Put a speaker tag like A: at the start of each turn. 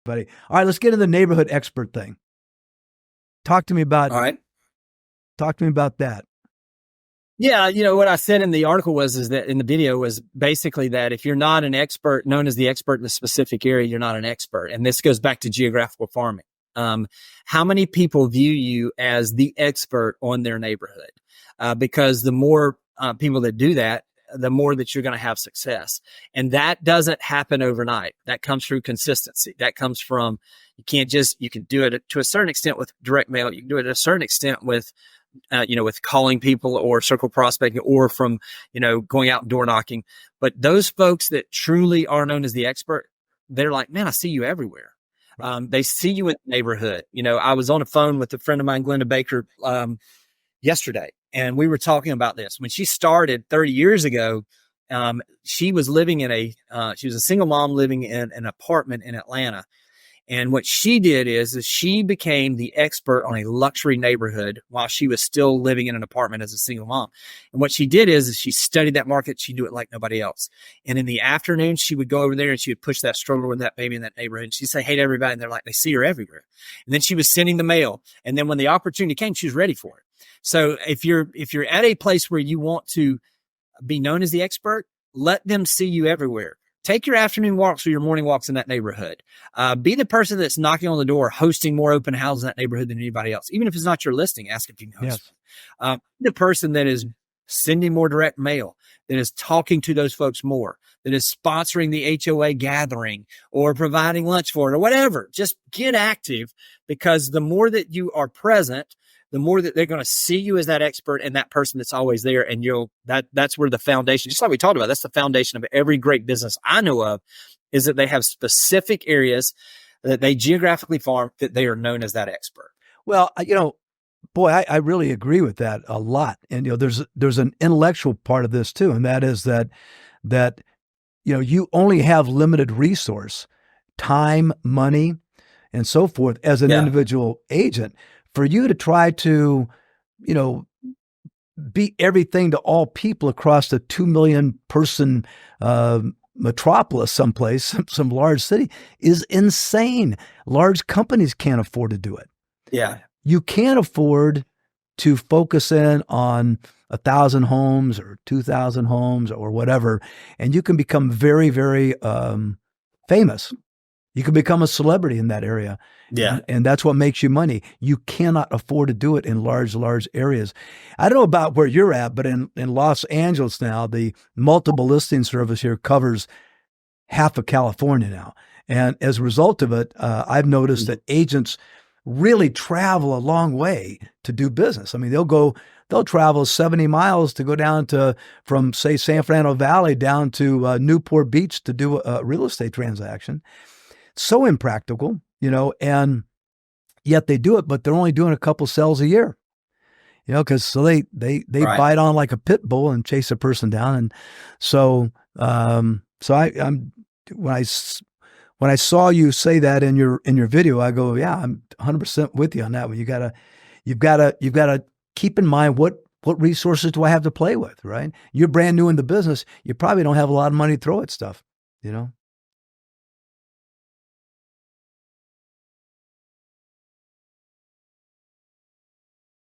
A: buddy. All right, let's get into the neighborhood expert thing. Talk to me about.
B: All right.
A: Talk to me about that.
B: Yeah, what I said in the article is that in the video was basically that if you're not an expert, known as the expert in a specific area, you're not an expert. And this goes back to geographical farming. How many people view you as the expert on their neighborhood? Because the more people that do that, the more that you're going to have success. And that doesn't happen overnight. That comes through consistency. That comes from, you can do it to a certain extent with direct mail. You can do it to a certain extent with, with calling people or circle prospecting or from, going out and door knocking. But those folks that truly are known as the expert, they're like, man, I see you everywhere. They see you in the neighborhood. I was on a phone with a friend of mine, Glenda Baker, yesterday, and we were talking about this. When she started 30 years ago, she was living she was a single mom living in an apartment in Atlanta. And what she did is she became the expert on a luxury neighborhood while she was still living in an apartment as a single mom. And what she did is she studied that market. She knew it like nobody else. And in the afternoon, she would go over there and she would push that stroller with that baby in that neighborhood. And she'd say, hey to everybody. And they're like, they see her everywhere. And then she was sending the mail. And then when the opportunity came, she was ready for it. So if you're at a place where you want to be known as the expert, let them see you everywhere. Take your afternoon walks or your morning walks in that neighborhood. Be the person that's knocking on the door, hosting more open houses in that neighborhood than anybody else. Even if it's not your listing, ask if you can host. Yes. The person that is sending more direct mail, that is talking to those folks more, that is sponsoring the HOA gathering or providing lunch for it or whatever. Just get active, because the more that you are present, the more that they're going to see you as that expert and that person that's always there. And that's where the foundation, just like we talked about, that's the foundation of every great business I know of, is that they have specific areas that they geographically farm that they are known as that expert.
A: Well, boy, I really agree with that a lot. And, there's an intellectual part of this too. And that is that, you only have limited resource, time, money, and so forth as an individual agent. For you to try to, be everything to all people across the 2 million person metropolis someplace, some large city, is insane. Large companies can't afford to do it.
B: Yeah.
A: You can't afford to focus in on 1,000 homes or 2,000 homes or whatever, and you can become very, very famous. You can become a celebrity in that area.
B: Yeah.
A: And that's what makes you money. You cannot afford to do it in large areas. I don't know about where you're at, but in Los Angeles now, the multiple listing service here covers half of California now. And as a result of it, I've noticed that agents really travel a long way to do business. I mean, they'll travel 70 miles to go down from say San Fernando Valley down to Newport Beach to do a real estate transaction. So impractical, and yet they do it, but they're only doing a couple sales a year, because they right. Bite on like a pit bull and chase a person down. And so, when I saw you say that in your video, I go, yeah, I'm 100% with you on that one. You've got to keep in mind what resources do I have to play with, right? You're brand new in the business. You probably don't have a lot of money to throw at stuff,